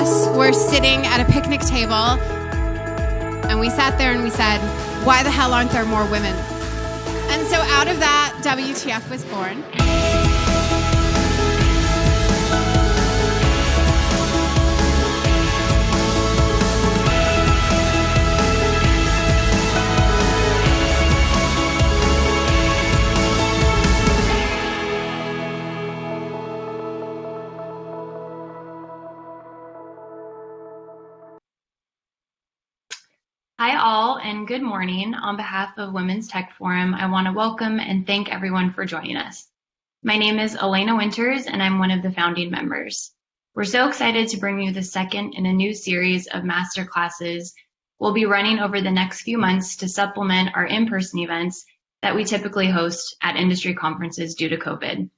us were sitting at a picnic table, and we sat there and we said, why the hell aren't there more women? And so out of that, WTF was born. Hi all, and good morning. On behalf of Women's Tech Forum, I want to welcome and thank everyone for joining us. My name is Elena Winters, and I'm one of the founding members. We're so excited to bring you the second in a new series of masterclasses we'll be running over the next few months to supplement our in-person events that we typically host at industry conferences due to COVID.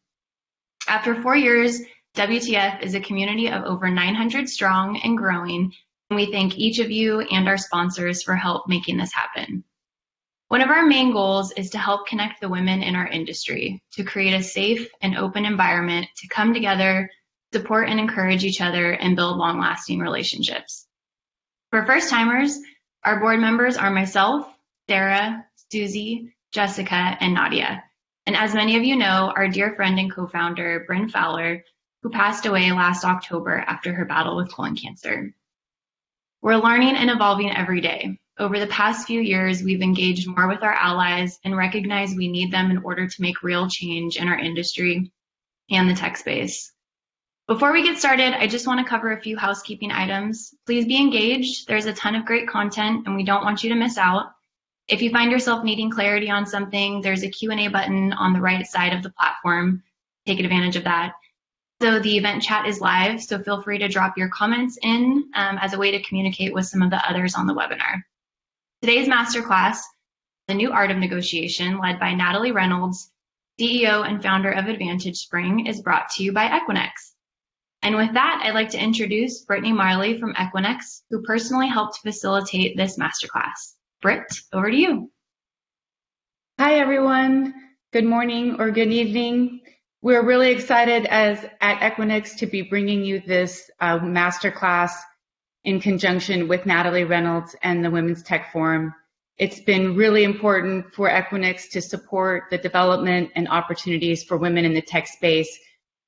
After 4 years, WTF is a community of over 900 strong and growing, and we thank each of you and our sponsors for help making this happen. One of our main goals is to help connect the women in our industry, to create a safe and open environment to come together, support and encourage each other, and build long-lasting relationships. For first-timers, our board members are myself, Sarah, Susie, Jessica, and Nadia. And as many of you know, our dear friend and co-founder, Bryn Fowler, who passed away last October after her battle with colon cancer. We're learning and evolving every day. Over the past few years, we've engaged more with our allies and recognize we need them in order to make real change in our industry and the tech space. Before we get started, I just want to cover a few housekeeping items. Please be engaged. There's a ton of great content and we don't want you to miss out. If you find yourself needing clarity on something, there's a Q&A button on the right side of the platform. Take advantage of that. So the event chat is live, so feel free to drop your comments in as a way to communicate with some of the others on the webinar. Today's masterclass, The New Art of Negotiation, led by Natalie Reynolds, CEO and founder of Advantage Spring, is brought to you by Equinix. And with that, I'd like to introduce Brittany Marley from Equinix, who personally helped facilitate this masterclass. Britt, over to you. Hi, everyone. Good morning or good evening. We're really excited at Equinix to be bringing you this masterclass in conjunction with Natalie Reynolds and the Women's Tech Forum. It's been really important for Equinix to support the development and opportunities for women in the tech space.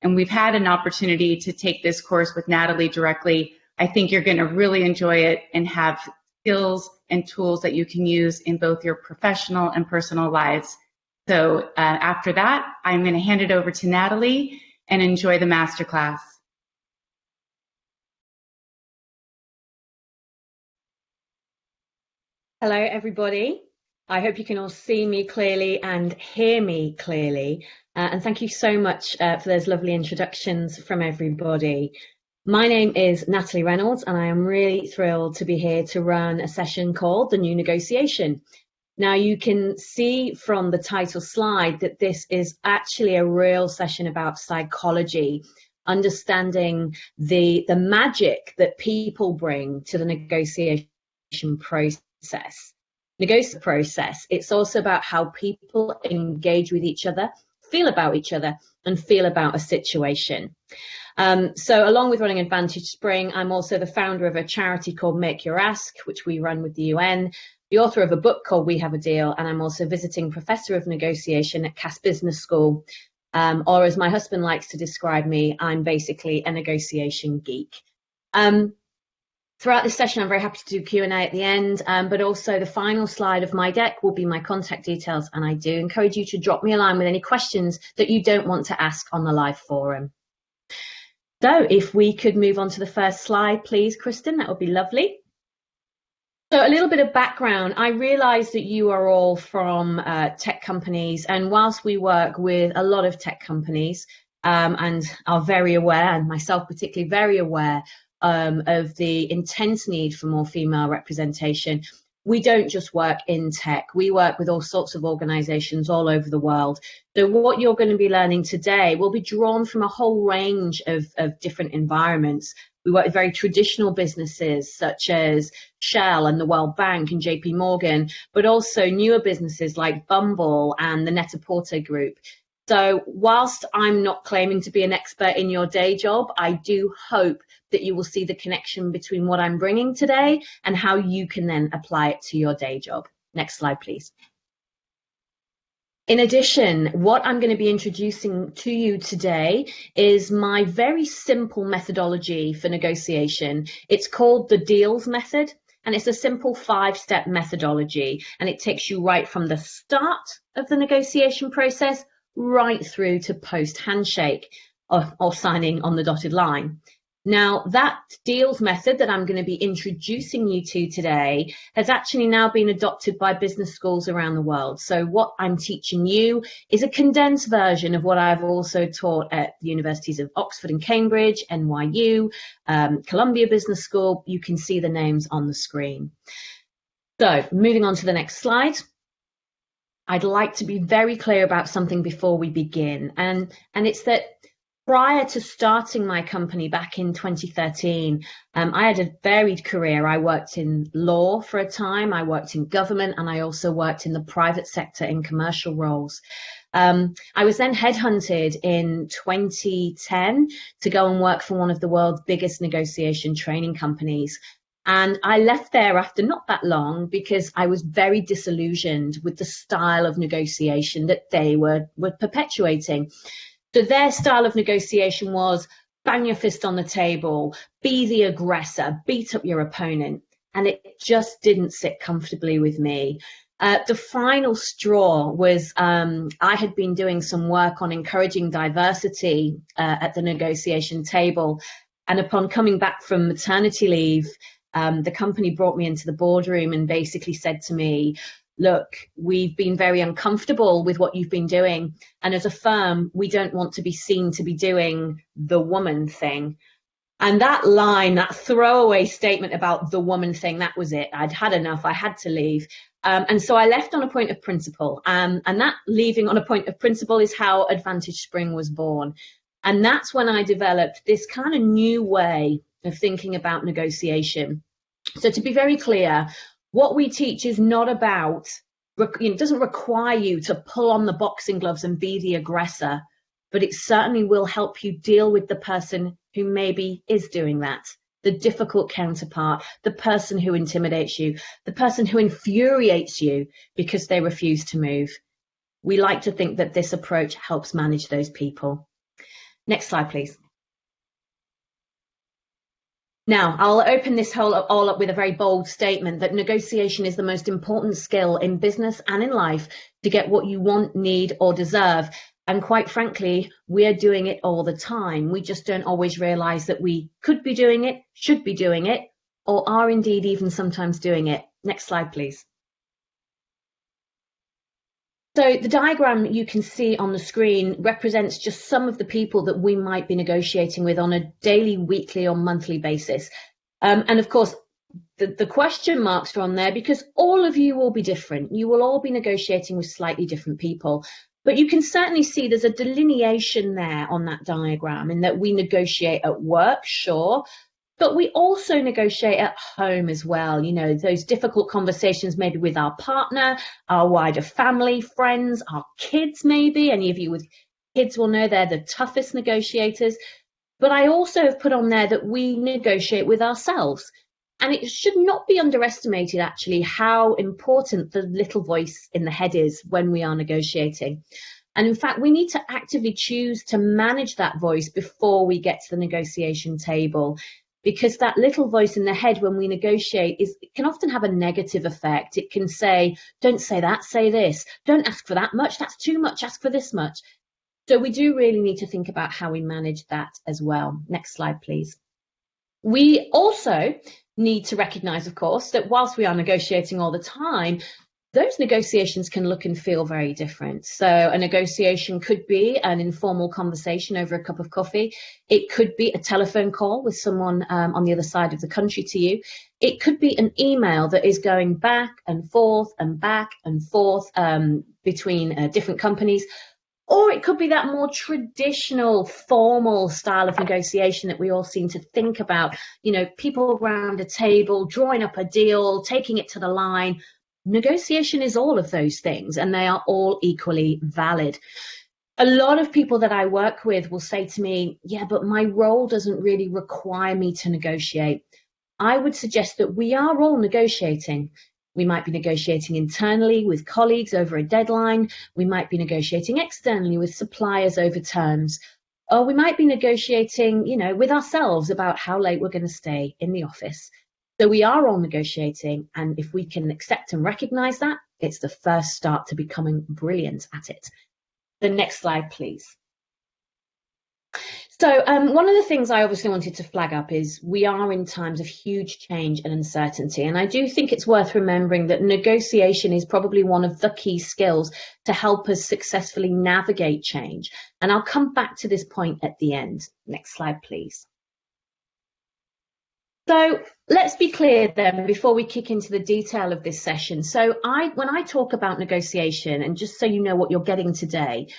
And we've had an opportunity to take this course with Natalie directly. I think you're going to really enjoy it and have skills and tools that you can use in both your professional and personal lives. So after that, I'm going to hand it over to Natalie and enjoy the masterclass. Hello, everybody. I hope you can all see me clearly and hear me clearly. And thank you so much for those lovely introductions from everybody. My name is Natalie Reynolds, and I am really thrilled to be here to run a session called The New Negotiation. Now, you can see from the title slide that this is actually a real session about psychology, understanding the magic that people bring to the negotiation process. Negotiation process, it's also about how people engage with each other, feel about each other, and feel about a situation. So along with running Advantage Spring, I'm also the founder of a charity called Make Your Ask, which we run with the UN, the author of a book called We Have a Deal, and I'm also visiting professor of negotiation at Cass Business School, or as my husband likes to describe me, I'm basically a negotiation geek. Throughout this session, I'm very happy to do Q&A at the end, but also the final slide of my deck will be my contact details, and I do encourage you to drop me a line with any questions that you don't want to ask on the live forum. So if we could move on to the first slide, please, Kristen, that would be lovely. So a little bit of background. I realise that you are all from tech companies, and whilst we work with a lot of tech companies and are very aware, and myself particularly very aware of the intense need for more female representation, we don't just work in tech. We work with all sorts of organisations all over the world. So what you're going to be learning today will be drawn from a whole range of different environments. We work with very traditional businesses such as Shell and the World Bank and JP Morgan, but also newer businesses like Bumble and the Net-a-Porter Group. So whilst I'm not claiming to be an expert in your day job, I do hope that you will see the connection between what I'm bringing today and how you can then apply it to your day job. Next slide, please. In addition, what I'm going to be introducing to you today is my very simple methodology for negotiation. It's called the deals method, and it's a simple 5-step methodology, and it takes you right from the start of the negotiation process right through to post handshake or signing on the dotted line. Now, that deals method that I'm going to be introducing you to today has actually now been adopted by business schools around the world. So what I'm teaching you is a condensed version of what I've also taught at the universities of Oxford and Cambridge, NYU, Columbia Business School. You can see the names on the screen. So moving on to the next slide. I'd like to be very clear about something before we begin, and it's that prior to starting my company back in 2013, I had a varied career. I worked in law for a time, I worked in government, and I also worked in the private sector in commercial roles. I was then headhunted in 2010 to go and work for one of the world's biggest negotiation training companies. And I left there after not that long because I was very disillusioned with the style of negotiation that they were perpetuating. So their style of negotiation was bang your fist on the table, be the aggressor, beat up your opponent. And it just didn't sit comfortably with me. The final straw was I had been doing some work on encouraging diversity at the negotiation table. And upon coming back from maternity leave, the company brought me into the boardroom and basically said to me, look, we've been very uncomfortable with what you've been doing. And as a firm, we don't want to be seen to be doing the woman thing. And that line, that throwaway statement about the woman thing, that was it. I'd had enough. I had to leave. And so I left on a point of principle. And that leaving on a point of principle is how Advantage Spring was born. And that's when I developed this kind of new way of thinking about negotiation. So to be very clear, what we teach is not about, it doesn't require you to pull on the boxing gloves and be the aggressor, but it certainly will help you deal with the person who maybe is doing that, the difficult counterpart, the person who intimidates you, the person who infuriates you because they refuse to move. We like to think that this approach helps manage those people. Next slide, please. Now, I'll open this all up with a very bold statement that negotiation is the most important skill in business and in life to get what you want, need, or deserve. And quite frankly, we're doing it all the time. We just don't always realize that we could be doing it, should be doing it, or are indeed even sometimes doing it. Next slide, please. So the diagram you can see on the screen represents just some of the people that we might be negotiating with on a daily, weekly, or monthly basis. And of course, the question marks are on there because all of you will be different. You will all be negotiating with slightly different people. But you can certainly see there's a delineation there on that diagram in that we negotiate at work, sure, but we also negotiate at home as well. You know, those difficult conversations maybe with our partner, our wider family, friends, our kids maybe. Any of you with kids will know they're the toughest negotiators. But I also have put on there that we negotiate with ourselves. And it should not be underestimated, actually, how important the little voice in the head is when we are negotiating. And in fact, we need to actively choose to manage that voice before we get to the negotiation table. Because that little voice in the head when we negotiate it can often have a negative effect. It can say, don't say that, say this. Don't ask for that much, that's too much, ask for this much. So we do really need to think about how we manage that as well. Next slide, please. We also need to recognize, of course, that whilst we are negotiating all the time, those negotiations can look and feel very different. So a negotiation could be an informal conversation over a cup of coffee. It could be a telephone call with someone on the other side of the country to you. It could be an email that is going back and forth between different companies. Or it could be that more traditional, formal style of negotiation that we all seem to think about. You know, people around a table, drawing up a deal, taking it to the line. Negotiation is all of those things, and they are all equally valid. A lot of people that I work with will say to me, yeah, but my role doesn't really require me to negotiate. I would suggest that we are all negotiating. We might be negotiating internally with colleagues over a deadline. We might be negotiating externally with suppliers over terms. Or we might be negotiating, with ourselves about how late we're going to stay in the office. So we are all negotiating. And if we can accept and recognize that, it's the first start to becoming brilliant at it. The next slide, please. So one of the things I obviously wanted to flag up is we are in times of huge change and uncertainty. And I do think it's worth remembering that negotiation is probably one of the key skills to help us successfully navigate change. And I'll come back to this point at the end. Next slide, please. So let's be clear then before we kick into the detail of this session. So when I talk about negotiation, and just so you know what you're getting today,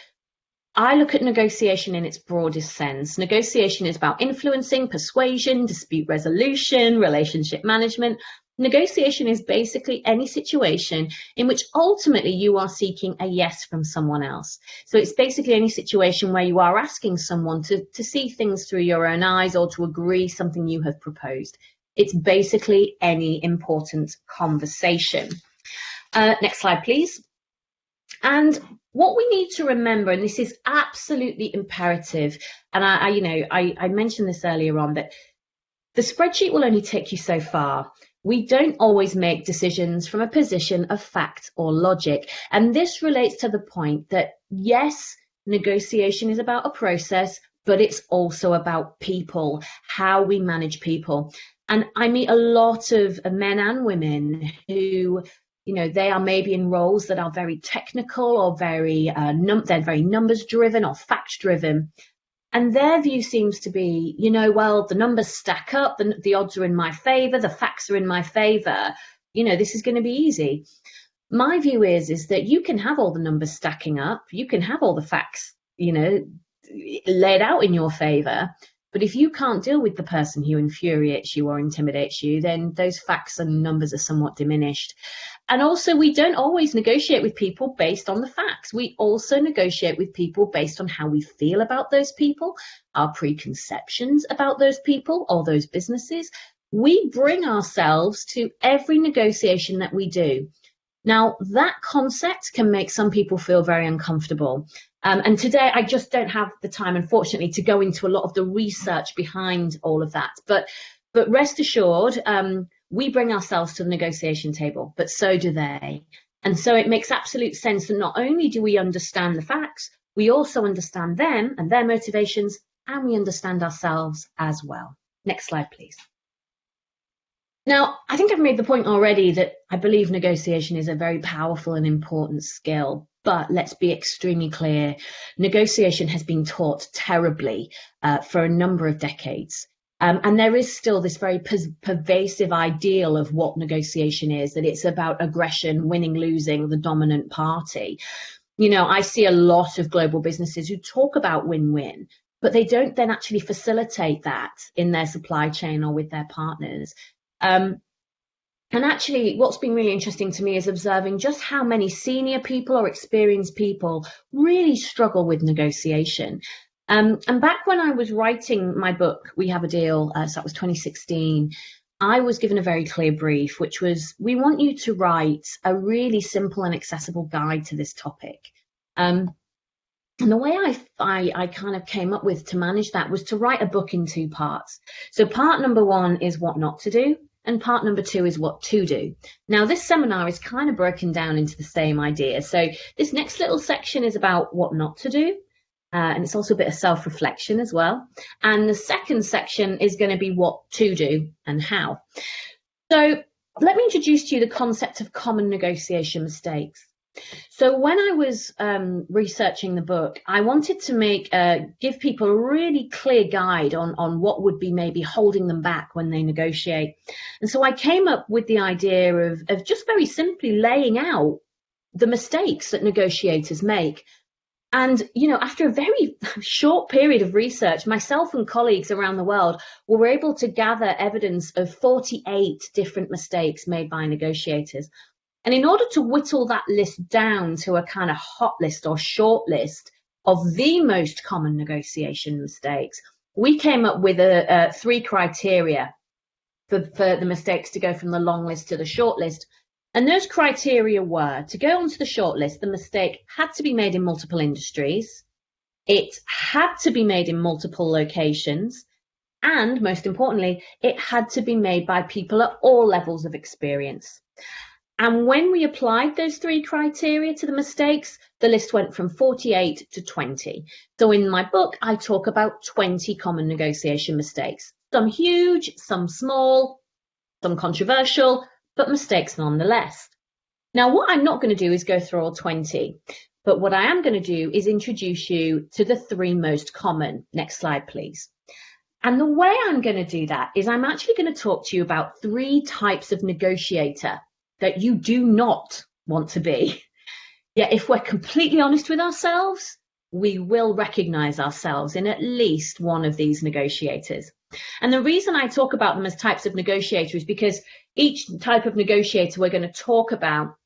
I look at negotiation in its broadest sense. Negotiation is about influencing, persuasion, dispute resolution, relationship management. Negotiation is basically any situation in which ultimately you are seeking a yes from someone else. So it's basically any situation where you are asking someone to see things through your own eyes or to agree something you have proposed. It's basically any important conversation. Next slide, please. And what we need to remember, and this is absolutely imperative, and I mentioned this earlier on, that the spreadsheet will only take you so far. We don't always make decisions from a position of fact or logic. And this relates to the point that, yes, negotiation is about a process, but it's also about people, how we manage people. And I meet a lot of men and women who, they are maybe in roles that are very technical or they're very numbers driven or fact driven. And their view seems to be, well, the numbers stack up, the odds are in my favor, the facts are in my favor, this is going to be easy. My view is that you can have all the numbers stacking up, you can have all the facts, laid out in your favor, but if you can't deal with the person who infuriates you or intimidates you, then those facts and numbers are somewhat diminished. And also, we don't always negotiate with people based on the facts. We also negotiate with people based on how we feel about those people, our preconceptions about those people or those businesses. We bring ourselves to every negotiation that we do. Now, that concept can make some people feel very uncomfortable. And today, I just don't have the time, unfortunately, to go into a lot of the research behind all of that. But rest assured, we bring ourselves to the negotiation table, but so do they. And so it makes absolute sense that not only do we understand the facts, we also understand them and their motivations, and we understand ourselves as well. Next slide, please. Now, I think I've made the point already that I believe negotiation is a very powerful and important skill. But let's be extremely clear, negotiation has been taught terribly for a number of decades. And there is still this very pervasive ideal of what negotiation is, that it's about aggression, winning, losing, the dominant party. I see a lot of global businesses who talk about win-win, but they don't then actually facilitate that in their supply chain or with their partners. And actually, what's been really interesting to me is observing just how many senior people or experienced people really struggle with negotiation. And back when I was writing my book, We Have a Deal, so that was 2016, I was given a very clear brief, which was, we want you to write a really simple and accessible guide to this topic. And the way I kind of came up with to manage that was to write a book in two parts. So part number one is what not to do. And part number two is what to do. Now, this seminar is kind of broken down into the same idea. So this next little section is about what not to do. And it's also a bit of self-reflection as well. And the second section is going to be what to do and how. So let me introduce to you the concept of common negotiation mistakes. So when I was researching the book, I wanted to give people a really clear guide on what would be maybe holding them back when they negotiate. And so I came up with the idea of just very simply laying out the mistakes that negotiators make. And, after a very short period of research, myself and colleagues around the world were able to gather evidence of 48 different mistakes made by negotiators. And in order to whittle that list down to a kind of hot list or short list, of the most common negotiation mistakes, we came up with 3 criteria for the mistakes to go from the long list to the short list. And those criteria were, to go onto the short list, the mistake had to be made in multiple industries, it had to be made in multiple locations, and most importantly, it had to be made by people at all levels of experience. And when we applied those 3 criteria to the mistakes, the list went from 48 to 20. So in my book, I talk about 20 common negotiation mistakes. Some huge, some small, some controversial, but mistakes nonetheless. Now, what I'm not going to do is go through all 20, but what I am going to do is introduce you to the 3 most common. Next slide, please. And the way I'm going to do that is I'm actually going to talk to you about 3 types of negotiator that you do not want to be. Yet if we're completely honest with ourselves, we will recognize ourselves in at least one of these negotiators. And the reason I talk about them as types of negotiator is because each type of negotiator we're going to talk about,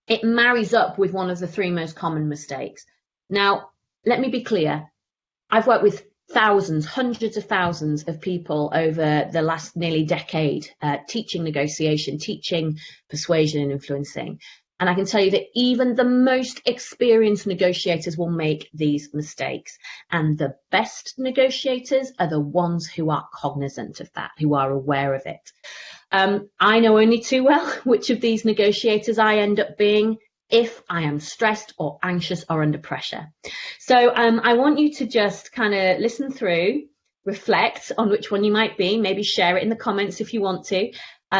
it marries up with one of the 3 most common mistakes. Now, let me be clear. I've worked with thousands, hundreds of thousands of people over the last nearly decade, teaching negotiation, teaching persuasion and influencing. And I can tell you that even the most experienced negotiators will make these mistakes. And the best negotiators are the ones who are cognizant of that, who are aware of it. I know only too well which of these negotiators I end up being if I am stressed or anxious or under pressure. So I want you to just kind of listen through, reflect on which one you might be, maybe share it in the comments if you want to,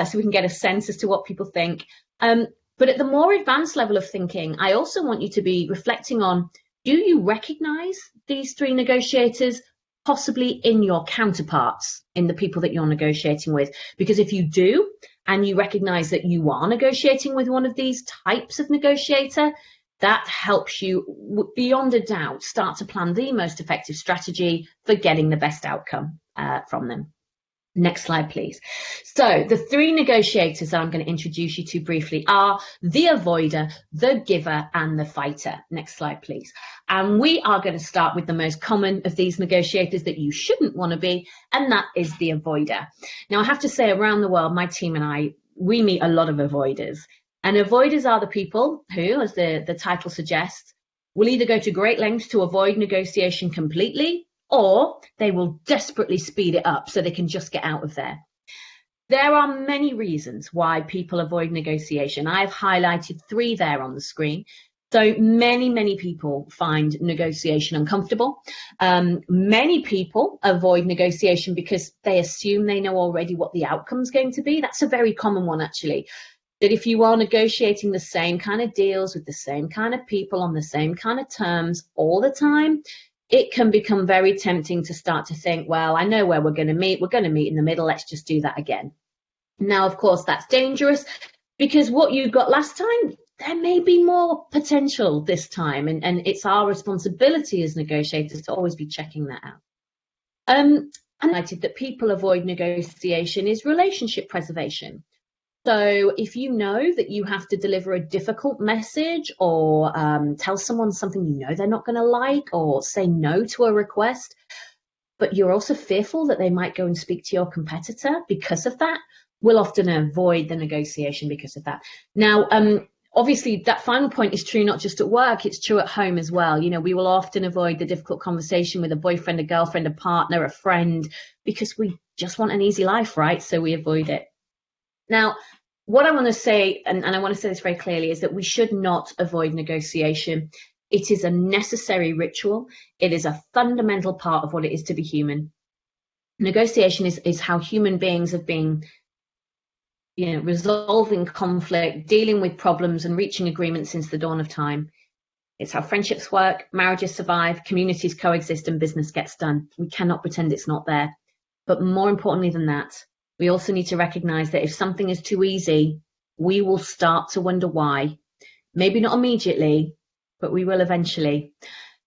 so we can get a sense as to what people think. But at the more advanced level of thinking, I also want you to be reflecting on, do you recognize these 3 negotiators possibly in your counterparts, in the people that you're negotiating with? Because if you do, and you recognize that you are negotiating with one of these types of negotiator, that helps you, beyond a doubt, start to plan the most effective strategy for getting the best outcome from them. Next slide, please. So the 3 negotiators that I'm going to introduce you to briefly are the avoider, the giver, and the fighter. Next slide, please. And we are going to start with the most common of these negotiators that you shouldn't want to be, and that is the avoider. Now, I have to say, around the world, my team and I, we meet a lot of avoiders. And avoiders are the people who, as the title suggests, will either go to great lengths to avoid negotiation completely, or they will desperately speed it up so they can just get out of there. There are many reasons why people avoid negotiation. I've highlighted 3 there on the screen. So many people find negotiation uncomfortable. Many people avoid negotiation because they assume they know already what the outcome's going to be. That's a very common one, actually. That if you are negotiating the same kind of deals with the same kind of people on the same kind of terms all the time, it can become very tempting to start to think, well, I know where we're going to meet. We're going to meet in the middle. Let's just do that again. Now, of course, that's dangerous because what you got last time, there may be more potential this time. And it's our responsibility as negotiators to always be checking that out. And that people avoid negotiation is relationship preservation. So if you know that you have to deliver a difficult message or tell someone something you know they're not going to like, or say no to a request, but you're also fearful that they might go and speak to your competitor because of that, we'll often avoid the negotiation because of that. Now, obviously, that final point is true not just at work, it's true at home as well. You know, we will often avoid the difficult conversation with a boyfriend, a girlfriend, a partner, a friend, because we just want an easy life, right? So we avoid it. Now, what I want to say, and I want to say this very clearly, is that we should not avoid negotiation. It is a necessary ritual. It is a fundamental part of what it is to be human. Negotiation is how human beings have been, you know, resolving conflict, dealing with problems and reaching agreement since the dawn of time. It's how friendships work, marriages survive, communities coexist, and business gets done. We cannot pretend it's not there. But more importantly than that, we also need to recognize that if something is too easy, we will start to wonder why. Maybe not immediately, but we will eventually.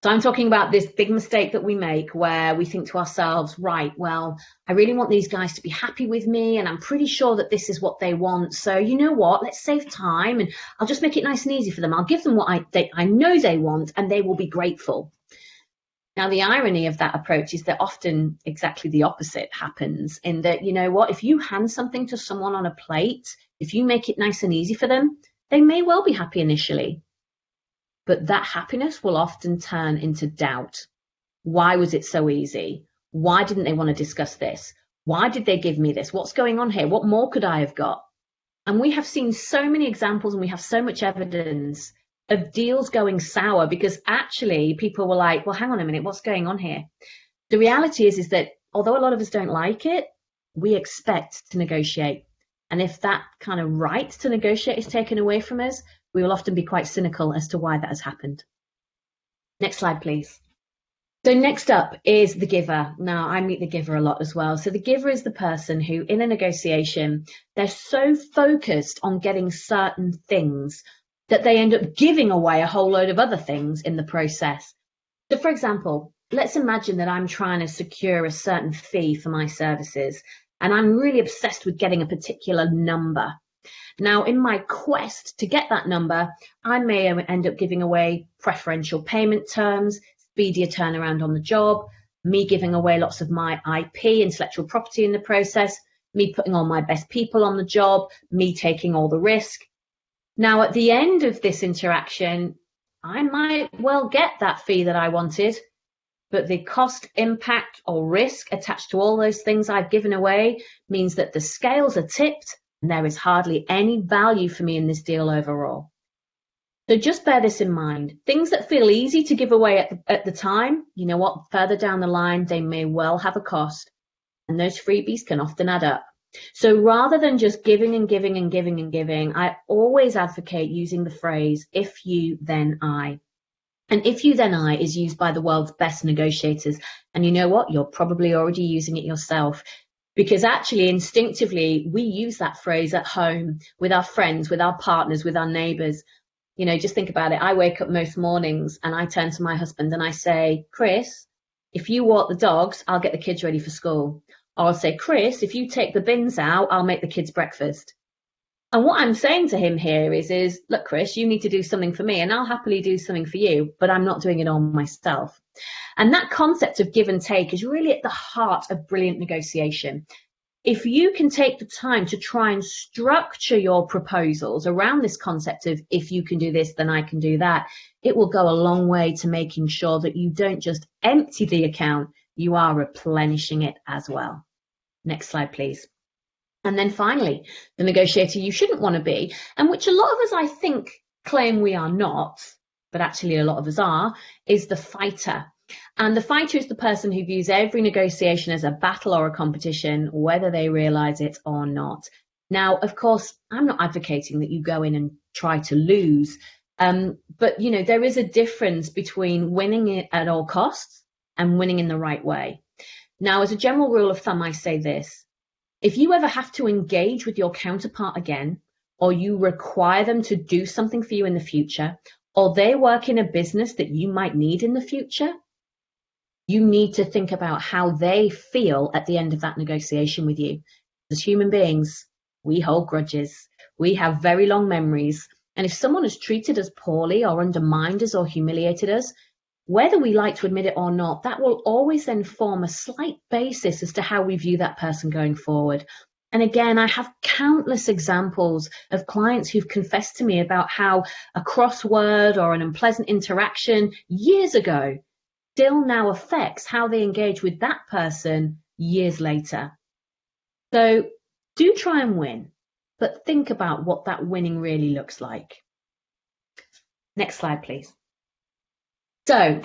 So I'm talking about this big mistake that we make where we think to ourselves, right, well, I really want these guys to be happy with me, and I'm pretty sure that this is what they want. So you know what, let's save time and I'll just make it nice and easy for them. I'll give them what I know they want, and they will be grateful. Now, the irony of that approach is that often exactly the opposite happens, in that, you know what, if you hand something to someone on a plate, if you make it nice and easy for them, they may well be happy initially, but that happiness will often turn into doubt. Why was it so easy? Why didn't they want to discuss this? Why did they give me this? What's going on here? What more could I have got? And we have seen so many examples, and we have so much evidence of deals going sour because actually people were like, well, hang on a minute, what's going on here? The reality is that although a lot of us don't like it, we expect to negotiate. And if that kind of right to negotiate is taken away from us, we will often be quite cynical as to why that has happened. Next slide, please. So next up is the giver. Now, I meet the giver a lot as well. So the giver is the person who, in a negotiation, they're so focused on getting certain things that they end up giving away a whole load of other things in the process. So for example, let's imagine that I'm trying to secure a certain fee for my services, and I'm really obsessed with getting a particular number. Now, in my quest to get that number, I may end up giving away preferential payment terms, speedier turnaround on the job, me giving away lots of my IP, intellectual property in the process, me putting all my best people on the job, me taking all the risk. Now, at the end of this interaction, I might well get that fee that I wanted, but the cost, impact, or risk attached to all those things I've given away means that the scales are tipped and there is hardly any value for me in this deal overall. So just bear this in mind. Things that feel easy to give away at the time, you know what, further down the line, they may well have a cost, and those freebies can often add up. So rather than just giving and giving and giving and giving, I always advocate using the phrase, if you, then I. And if you, then I is used by the world's best negotiators. And you know what? You're probably already using it yourself, because actually instinctively we use that phrase at home with our friends, with our partners, with our neighbors. You know, just think about it. I wake up most mornings and I turn to my husband and I say, Chris, if you walk the dogs, I'll get the kids ready for school. Or I'll say, Chris, if you take the bins out, I'll make the kids breakfast. And what I'm saying to him here is, look, Chris, you need to do something for me and I'll happily do something for you, but I'm not doing it all myself. And that concept of give and take is really at the heart of brilliant negotiation. If you can take the time to try and structure your proposals around this concept of if you can do this, then I can do that, it will go a long way to making sure that you don't just empty the account, you are replenishing it as well. Next slide, please. And then finally, the negotiator you shouldn't want to be, and which a lot of us, I think, claim we are not, but actually a lot of us are, is the fighter. And the fighter is the person who views every negotiation as a battle or a competition, whether they realize it or not. Now, of course, I'm not advocating that you go in and try to lose, but you know, there is a difference between winning it at all costs and winning in the right way. Now, as a general rule of thumb, I say this: if you ever have to engage with your counterpart again, or you require them to do something for you in the future, or they work in a business that you might need in the future, you need to think about how they feel at the end of that negotiation with you. As human beings, we hold grudges. We have very long memories. And if someone has treated us poorly or undermined us or humiliated us, whether we like to admit it or not, that will always then form a slight basis as to how we view that person going forward. And again, I have countless examples of clients who've confessed to me about how a crossword or an unpleasant interaction years ago still now affects how they engage with that person years later. So do try and win, but think about what that winning really looks like. Next slide, please. So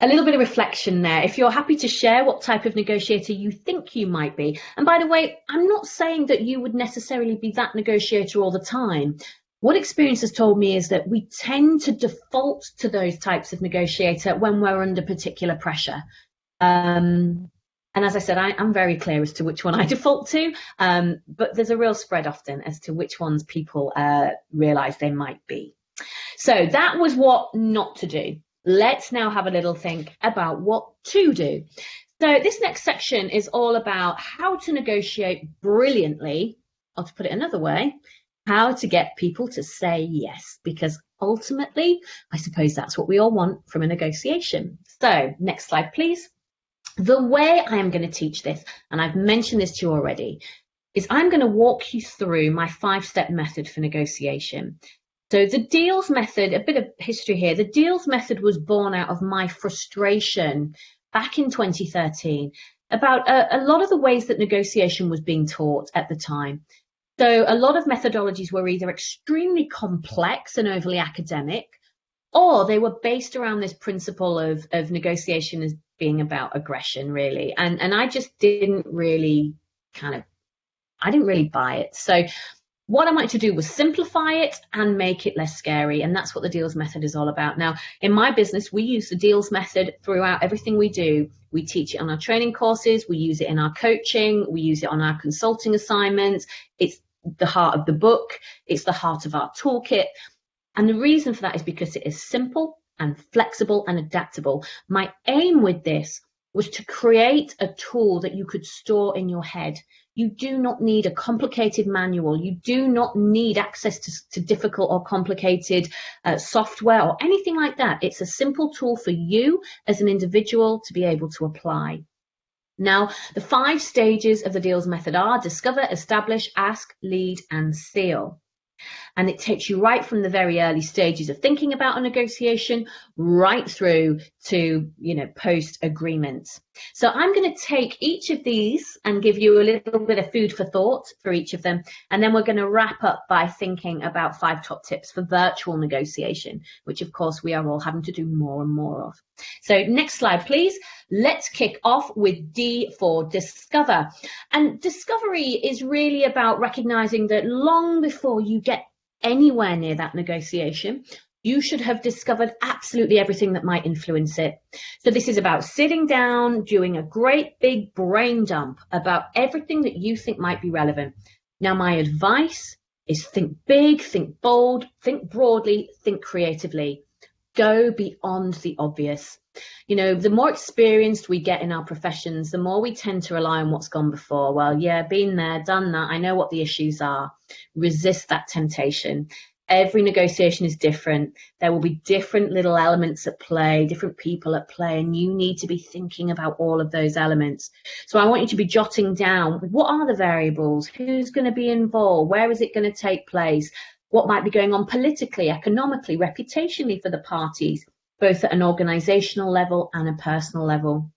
a little bit of reflection there. If you're happy to share what type of negotiator you think you might be. And by the way, I'm not saying that you would necessarily be that negotiator all the time. What experience has told me is that we tend to default to those types of negotiator when we're under particular pressure. And as I said, I'm very clear as to which one I default to, but there's a real spread often as to which ones people realize they might be. So that was what not to do. Let's now have a little think about what to do. So this next section is all about how to negotiate brilliantly, or to put it another way, how to get people to say yes, because ultimately, I suppose that's what we all want from a negotiation. So next slide, please. The way I am going to teach this, and I've mentioned this to you already, is I'm going to walk you through my 5-step method for negotiation. So the deals method, a bit of history here, the deals method was born out of my frustration back in 2013 about a lot of the ways that negotiation was being taught at the time. So a lot of methodologies were either extremely complex and overly academic, or they were based around this principle of negotiation as being about aggression, really. And I just didn't really I didn't really buy it. So what I wanted to do was simplify it and make it less scary. And that's what the deals method is all about. Now, in my business, we use the deals method throughout everything we do. We teach it on our training courses. We use it in our coaching. We use it on our consulting assignments. It's the heart of the book. It's the heart of our toolkit. And the reason for that is because it is simple and flexible and adaptable. My aim with this was to create a tool that you could store in your head. You do not need a complicated manual. You do not need access to difficult or complicated software or anything like that. It's a simple tool for you as an individual to be able to apply. Now, the 5 stages of the deals method are discover, establish, ask, lead, and seal. And it takes you right from the very early stages of thinking about a negotiation right through to, post agreement. So I'm going to take each of these and give you a little bit of food for thought for each of them. And then we're going to wrap up by thinking about 5 top tips for virtual negotiation, which of course we are all having to do more and more of. So next slide, please. Let's kick off with D for discover. And discovery is really about recognizing that long before you get anywhere near that negotiation, you should have discovered absolutely everything that might influence it. So this is about sitting down, doing a great big brain dump about everything that you think might be relevant. Now, my advice is think big, think bold, think broadly, think creatively. Go beyond the obvious. The more experienced we get in our professions, the more we tend to rely on what's gone before. Well, yeah, been there, done that. I know what the issues are. Resist that temptation. Every negotiation is different. There will be different little elements at play, different people at play, and you need to be thinking about all of those elements. So I want you to be jotting down, what are the variables? Who's going to be involved? Where is it going to take place? What might be going on politically, economically, reputationally for the parties, both at an organizational level and a personal level.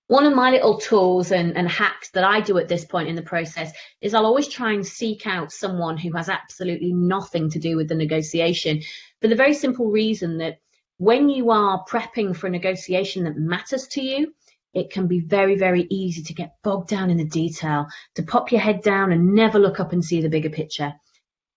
One of my little tools and hacks that I do at this point in the process is I'll always try and seek out someone who has absolutely nothing to do with the negotiation, for the very simple reason that when you are prepping for a negotiation that matters to you, it can be very, very easy to get bogged down in the detail, to pop your head down and never look up and see the bigger picture.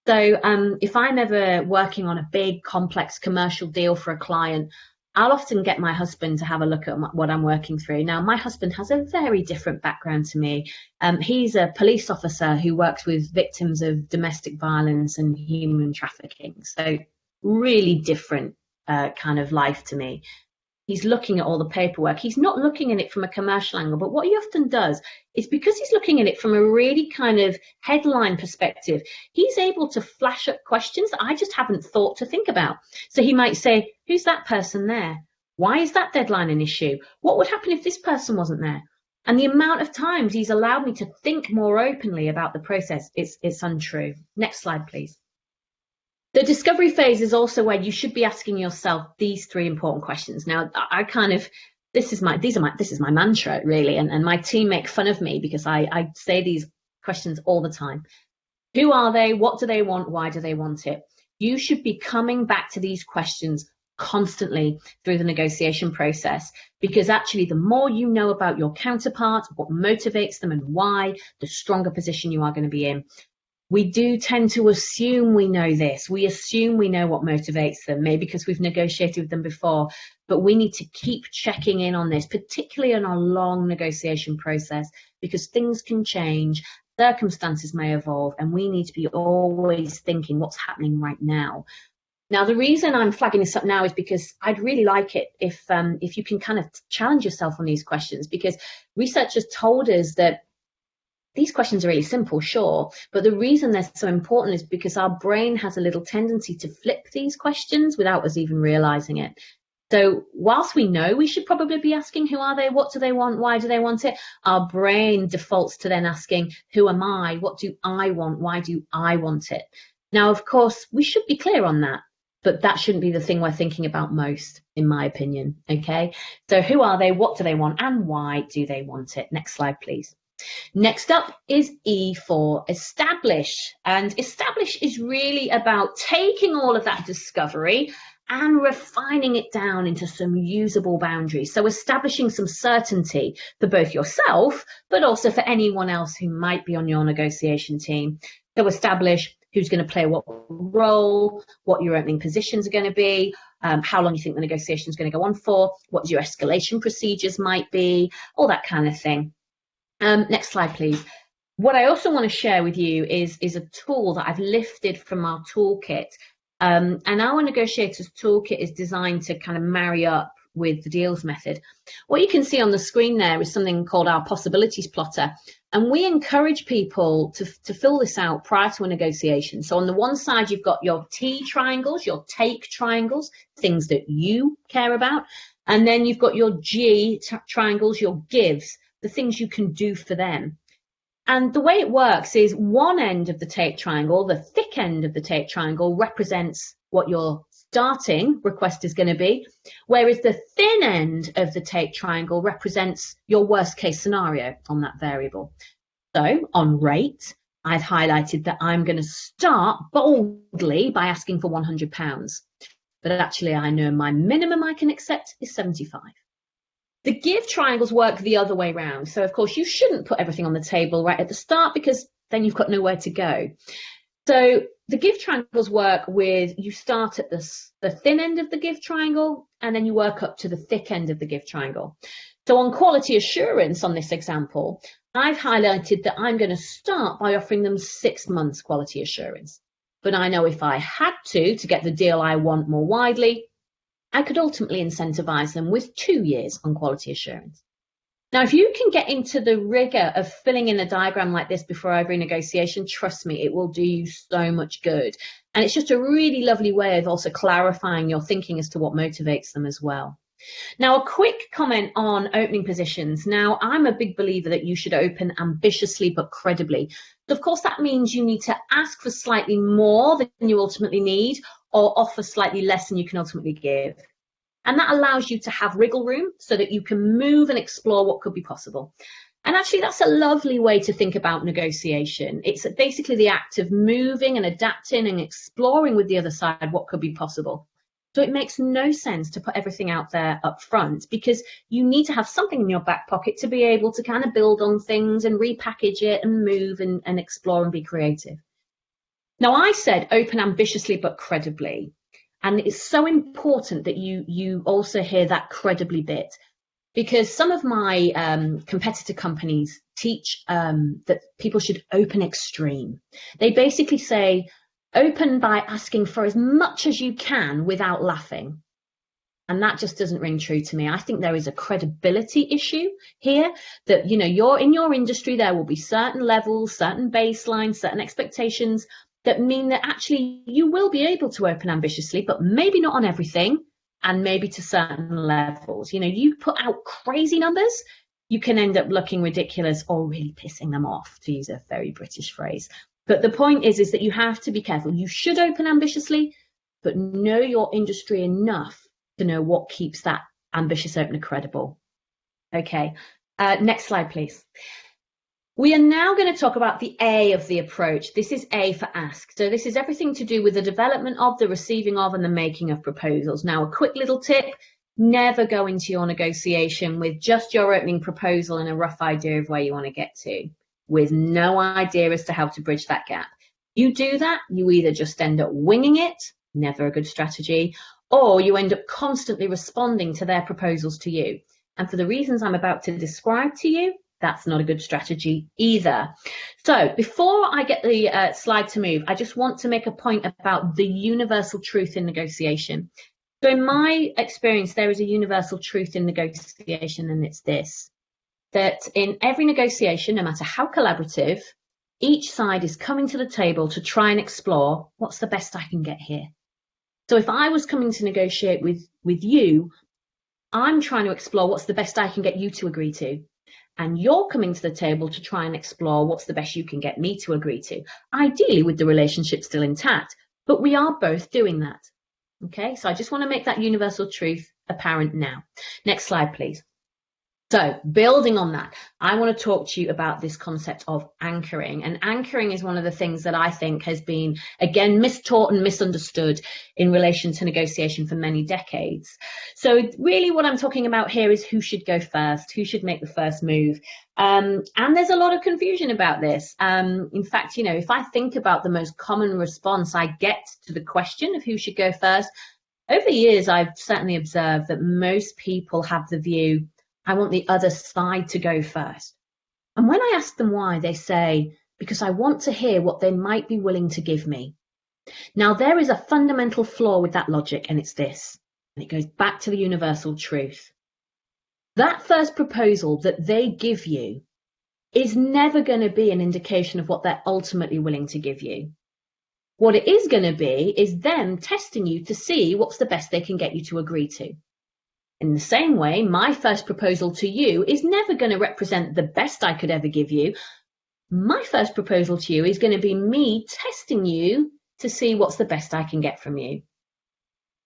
So if I'm ever working on a big, complex commercial deal for a client, I'll often get my husband to have a look at what I'm working through. Now, my husband has a very different background to me. He's a police officer who works with victims of domestic violence and human trafficking. So really different kind of life to me. He's looking at all the paperwork. He's not looking at it from a commercial angle, but what he often does is, because he's looking at it from a really kind of headline perspective, he's able to flash up questions that I just haven't thought to think about. So he might say, who's that person there? Why is that deadline an issue? What would happen if this person wasn't there? And the amount of times he's allowed me to think more openly about the process, it's untrue. Next slide, please. The discovery phase is also where you should be asking yourself these 3 important questions. Now, this is my mantra, really, and my team make fun of me because I say these questions all the time. Who are they? What do they want? Why do they want it? You should be coming back to these questions constantly through the negotiation process, because actually the more you know about your counterpart, what motivates them and why, the stronger position you are going to be in. We do tend to assume we know this. We assume we know what motivates them, maybe because we've negotiated with them before, but we need to keep checking in on this, particularly in our long negotiation process, because things can change, circumstances may evolve, and we need to be always thinking what's happening right now. Now, the reason I'm flagging this up now is because I'd really like it if you can kind of challenge yourself on these questions, because research has told us that these questions are really simple, sure, but the reason they're so important is because our brain has a little tendency to flip these questions without us even realizing it. So whilst we know we should probably be asking who are they, what do they want, why do they want it, our brain defaults to then asking who am I, what do I want, why do I want it. Now, of course, we should be clear on that, but that shouldn't be the thing we're thinking about most, in my opinion, okay? So who are they, what do they want, and why do they want it? Next slide, please. Next up is E for establish. And establish is really about taking all of that discovery and refining it down into some usable boundaries. So establishing some certainty for both yourself, but also for anyone else who might be on your negotiation team. So establish who's going to play what role, what your opening positions are going to be, how long you think the negotiation is going to go on for, what your escalation procedures might be, all that kind of thing. Next slide, please. What I also want to share with you is a tool that I've lifted from our toolkit. And our negotiators toolkit is designed to kind of marry up with the deals method. What you can see on the screen there is something called our possibilities plotter. And we encourage people to fill this out prior to a negotiation. So on the one side, you've got your T triangles, your take triangles, things that you care about. And then you've got your G triangles, your gives, the things you can do for them. And the way it works is one end of the take triangle, the thick end of the take triangle, represents what your starting request is going to be, whereas the thin end of the take triangle represents your worst case scenario on that variable. So on rate, I've highlighted that I'm going to start boldly by asking for £100, but actually I know my minimum I can accept is 75. The give triangles work the other way around. So, of course, you shouldn't put everything on the table right at the start because then you've got nowhere to go. So the give triangles work with you start at the thin end of the give triangle and then you work up to the thick end of the give triangle. So on quality assurance on this example, I've highlighted that I'm going to start by offering them 6 months quality assurance. But I know if I had to get the deal I want more widely, I could ultimately incentivize them with 2 years on quality assurance. Now, if you can get into the rigor of filling in a diagram like this before every negotiation, trust me, it will do you so much good. And it's just a really lovely way of also clarifying your thinking as to what motivates them as well. Now, a quick comment on opening positions. Now, I'm a big believer that you should open ambitiously but credibly. So, of course, that means you need to ask for slightly more than you ultimately need or offer slightly less than you can ultimately give. And that allows you to have wriggle room so that you can move and explore what could be possible. And actually, that's a lovely way to think about negotiation. It's basically the act of moving and adapting and exploring with the other side what could be possible. So it makes no sense to put everything out there up front because you need to have something in your back pocket to be able to kind of build on things and repackage it and move and explore and be creative. Now, I said open ambitiously but credibly. And it's so important that you also hear that credibly bit because some of my competitor companies teach that people should open extreme. They basically say open by asking for as much as you can without laughing. And that just doesn't ring true to me. I think there is a credibility issue here that, you're in your industry, there will be certain levels, certain baselines, certain expectations that mean that actually you will be able to open ambitiously, but maybe not on everything and maybe to certain levels. You put out crazy numbers, you can end up looking ridiculous or really pissing them off, to use a very British phrase. But the point is that you have to be careful. You should open ambitiously, but know your industry enough to know what keeps that ambitious opener credible. Okay, next slide, please. We are now going to talk about the A of the approach. This is A for ask. So this is everything to do with the development of, the receiving of, and the making of proposals. Now, a quick little tip, never go into your negotiation with just your opening proposal and a rough idea of where you want to get to, with no idea as to how to bridge that gap. You do that, you either just end up winging it, never a good strategy, or you end up constantly responding to their proposals to you. And for the reasons I'm about to describe to you, that's not a good strategy either. So before I get the slide to move, I just want to make a point about the universal truth in negotiation. So in my experience, there is a universal truth in negotiation, and it's this. that in every negotiation, no matter how collaborative, each side is coming to the table to try and explore what's the best I can get here. So if I was coming to negotiate with you, I'm trying to explore what's the best I can get you to agree to. And you're coming to the table to try and explore what's the best you can get me to agree to. Ideally with the relationship still intact, but we are both doing that. Okay, so I just want to make that universal truth apparent now. Next slide, please. So building on that, I want to talk to you about this concept of anchoring. And anchoring is one of the things that I think has been, again, mistaught and misunderstood in relation to negotiation for many decades. So really what I'm talking about here is who should go first, who should make the first move. And there's a lot of confusion about this. In fact, you know, if I think about the most common response I get to the question of who should go first, over the years, I've certainly observed that most people have the view, I want the other side to go first. And when I ask them why, they say, because I want to hear what they might be willing to give me. Now, there is a fundamental flaw with that logic, and it's this, and it goes back to the universal truth. That first proposal that they give you is never going to be an indication of what they're ultimately willing to give you. What it is going to be is them testing you to see what's the best they can get you to agree to. In the same way, my first proposal to you is never going to represent the best I could ever give you. My first proposal to you is going to be me testing you to see what's the best I can get from you.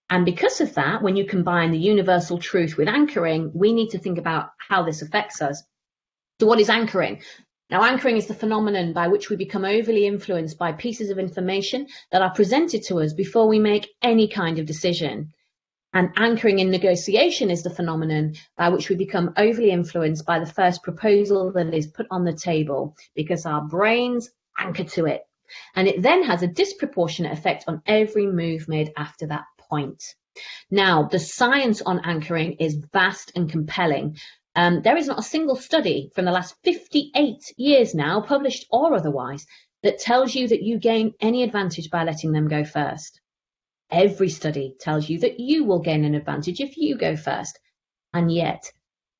And because of that, when you combine the universal truth with anchoring, we need to think about how this affects us. So what is anchoring? Now, anchoring is the phenomenon by which we become overly influenced by pieces of information that are presented to us before we make any kind of decision. And anchoring in negotiation is the phenomenon by which we become overly influenced by the first proposal that is put on the table because our brains anchor to it. And it then has a disproportionate effect on every move made after that point. Now, the science on anchoring is vast and compelling. There is not a single study from the last 58 years now, published or otherwise, that tells you that you gain any advantage by letting them go first. Every study tells you that you will gain an advantage if you go first. And yet,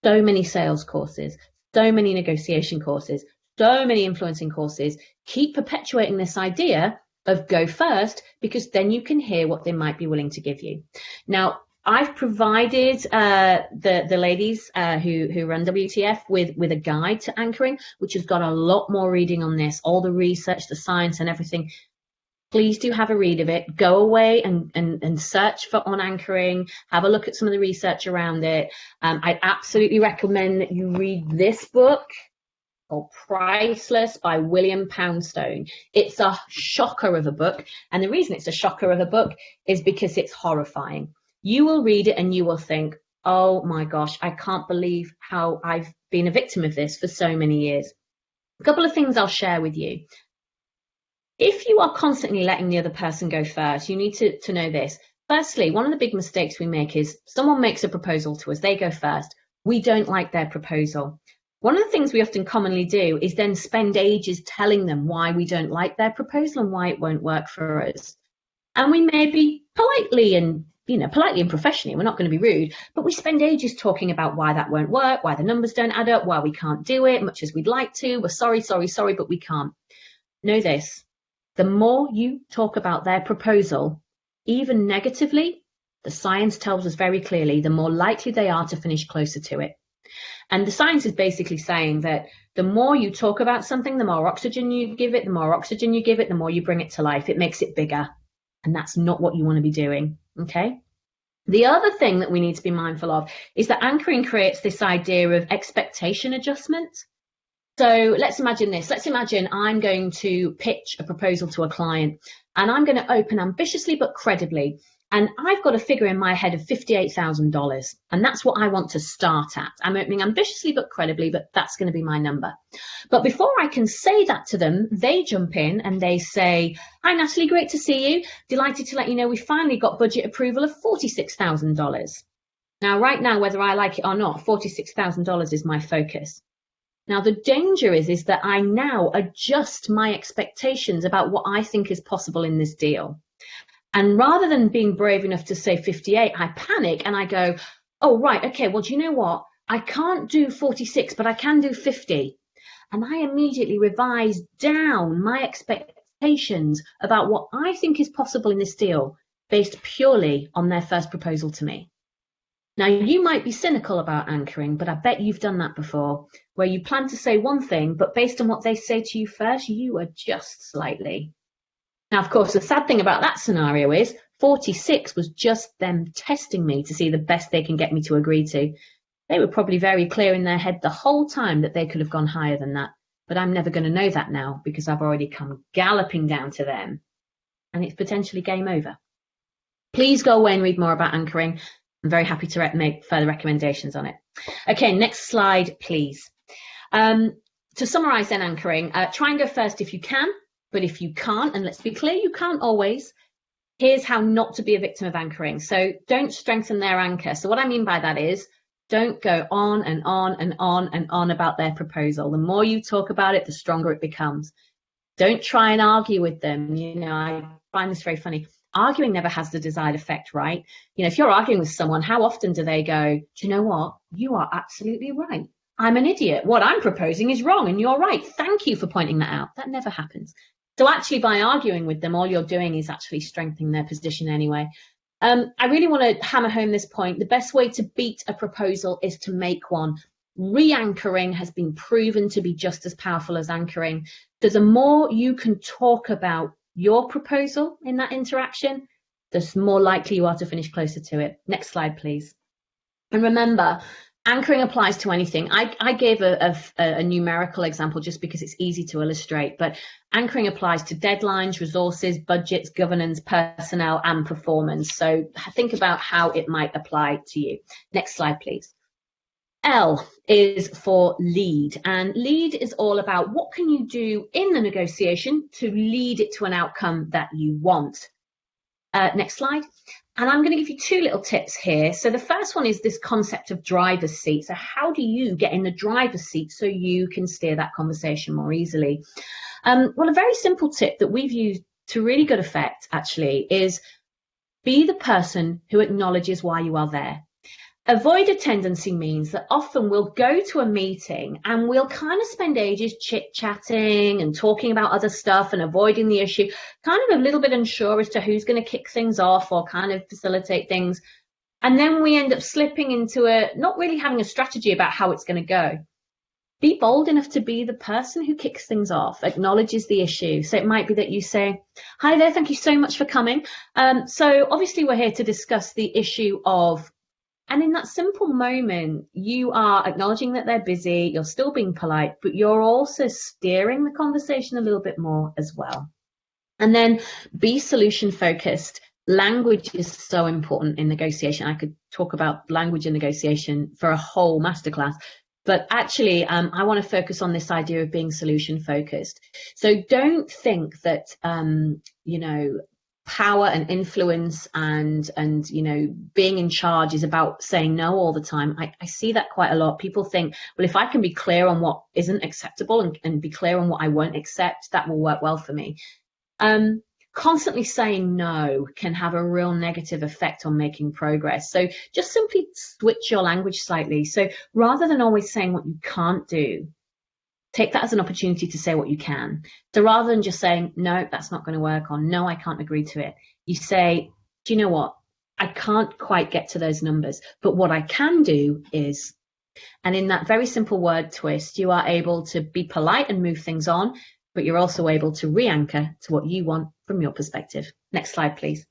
so many sales courses, so many negotiation courses, so many influencing courses keep perpetuating this idea of go first because then you can hear what they might be willing to give you. Now, I've provided the ladies who run WTF with a guide to anchoring, which has got a lot more reading on this, all the research, the science and everything. Please do have a read of it. Go away and search for on anchoring. Have a look at some of the research around it. I absolutely recommend that you read this book called Priceless by William Poundstone. It's a shocker of a book. And the reason it's a shocker of a book is because it's horrifying. You will read it and you will think, oh my gosh, I can't believe how I've been a victim of this for so many years. A couple of things I'll share with you. If you are constantly letting the other person go first, you need to know this. Firstly, one of the big mistakes we make is someone makes a proposal to us, they go first. We don't like their proposal. One of the things we often commonly do is then spend ages telling them why we don't like their proposal and why it won't work for us. And we may be politely and professionally, we're not going to be rude, but we spend ages talking about why that won't work, why the numbers don't add up, why we can't do it, much as we'd like to. We're sorry, but we can't. Know this. The more you talk about their proposal, even negatively, the science tells us very clearly, the more likely they are to finish closer to it. And the science is basically saying that the more you talk about something, the more oxygen you give it, the more oxygen you give it, the more you bring it to life. It makes it bigger. And that's not what you want to be doing, okay? The other thing that we need to be mindful of is that anchoring creates this idea of expectation adjustment. So let's imagine this. Let's imagine I'm going to pitch a proposal to a client and I'm going to open ambitiously but credibly. And I've got a figure in my head of $58,000. And that's what I want to start at. I'm opening ambitiously but credibly, but that's going to be my number. But before I can say that to them, they jump in and they say, hi, Natalie, great to see you. Delighted to let you know we finally got budget approval of $46,000. Now, right now, whether I like it or not, $46,000 is my focus. Now, the danger is that I now adjust my expectations about what I think is possible in this deal. And rather than being brave enough to say 58, I panic and I go, oh, right, okay, well, do you know what? I can't do 46, but I can do 50. And I immediately revise down my expectations about what I think is possible in this deal based purely on their first proposal to me. Now, you might be cynical about anchoring, but I bet you've done that before, where you plan to say one thing, but based on what they say to you first, you adjust slightly. Now, of course, the sad thing about that scenario is 46 was just them testing me to see the best they can get me to agree to. They were probably very clear in their head the whole time that they could have gone higher than that, but I'm never going to know that now because I've already come galloping down to them, and it's potentially game over. Please go away and read more about anchoring. I'm very happy to make further recommendations on it. Okay, next slide, please. To summarize then anchoring, try and go first if you can, but if you can't, and let's be clear, you can't always, here's how not to be a victim of anchoring. So don't strengthen their anchor. So what I mean by that is, don't go on and on and on and on about their proposal. The more you talk about it, the stronger it becomes. Don't try and argue with them. You know, I find this very funny. Arguing never has the desired effect, right? You know, if you're arguing with someone, how often do they go, do you know what? You are absolutely right. I'm an idiot. What I'm proposing is wrong and you're right. Thank you for pointing that out. That never happens. So actually by arguing with them, all you're doing is actually strengthening their position anyway. I really want to hammer home this point. The best way to beat a proposal is to make one. Re-anchoring has been proven to be just as powerful as anchoring. So the more you can talk about your proposal in that interaction, the more likely you are to finish closer to it. Next slide, please. And remember, anchoring applies to anything. I gave a numerical example just because it's easy to illustrate, but anchoring applies to deadlines, resources, budgets, governance, personnel, and performance. So think about how it might apply to you. Next slide, please. L is for lead, and lead is all about what can you do in the negotiation to lead it to an outcome that you want. Next slide. And I'm going to give you two little tips here. So the first one is this concept of driver's seat. So how do you get in the driver's seat so you can steer that conversation more easily? Well, a very simple tip that we've used to really good effect actually is be the person who acknowledges why you are there. Avoid tendency means that often we'll go to a meeting and we'll kind of spend ages chit-chatting and talking about other stuff and avoiding the issue, kind of a little bit unsure as to who's going to kick things off or kind of facilitate things. And then we end up slipping into not really having a strategy about how it's going to go. Be bold enough to be the person who kicks things off, acknowledges the issue. So it might be that you say, hi there, thank you so much for coming. So obviously we're here to discuss the issue of, and in that simple moment, you are acknowledging that they're busy, you're still being polite, but you're also steering the conversation a little bit more as well. And then be solution focused. Language is so important in negotiation. I could talk about language in negotiation for a whole masterclass, but actually I want to focus on this idea of being solution focused. So don't think that, power and influence and being in charge is about saying no all the time. I see that quite a lot. People think, well, if I can be clear on what isn't acceptable and be clear on what I won't accept, that will work well for me. Constantly saying no can have a real negative effect on making progress. So just simply switch your language slightly. So rather than always saying what you can't do, take that as an opportunity to say what you can. So rather than just saying, no, that's not going to work, or no, I can't agree to it, you say, do you know what? I can't quite get to those numbers, but what I can do is, and in that very simple word twist, you are able to be polite and move things on, but you're also able to re-anchor to what you want from your perspective. Next slide, please.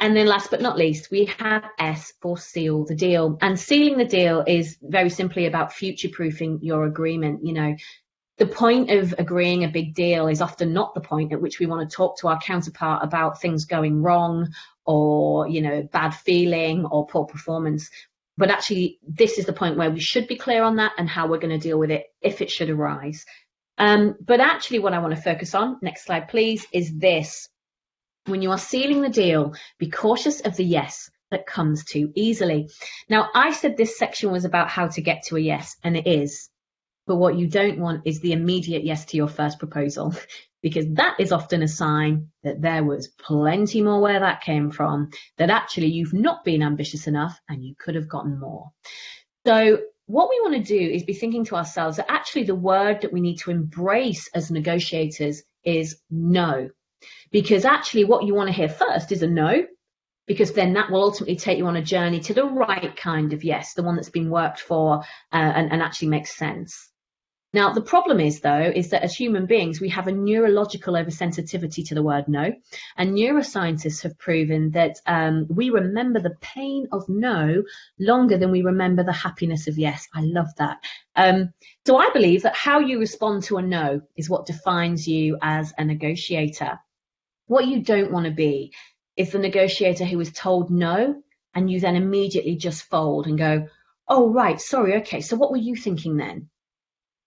And then last but not least, we have S for seal the deal. And sealing the deal is very simply about future-proofing your agreement. You know, the point of agreeing a big deal is often not the point at which we want to talk to our counterpart about things going wrong or, bad feeling or poor performance. But actually, this is the point where we should be clear on that and how we're going to deal with it if it should arise. But actually what I want to focus on, next slide please, is this. When you are sealing the deal, be cautious of the yes that comes too easily. Now, I said this section was about how to get to a yes, and it is. But what you don't want is the immediate yes to your first proposal, because that is often a sign that there was plenty more where that came from, that actually you've not been ambitious enough and you could have gotten more. So what we want to do is be thinking to ourselves that actually the word that we need to embrace as negotiators is no. Because actually what you want to hear first is a no, because then that will ultimately take you on a journey to the right kind of yes, the one that's been worked for and actually makes sense. Now, the problem is, though, is that as human beings, we have a neurological oversensitivity to the word no. And neuroscientists have proven that we remember the pain of no longer than we remember the happiness of yes. I love that. So I believe that how you respond to a no is what defines you as a negotiator. What you don't want to be is the negotiator who is told no, and you then immediately just fold and go, oh, right, sorry, okay, so what were you thinking then?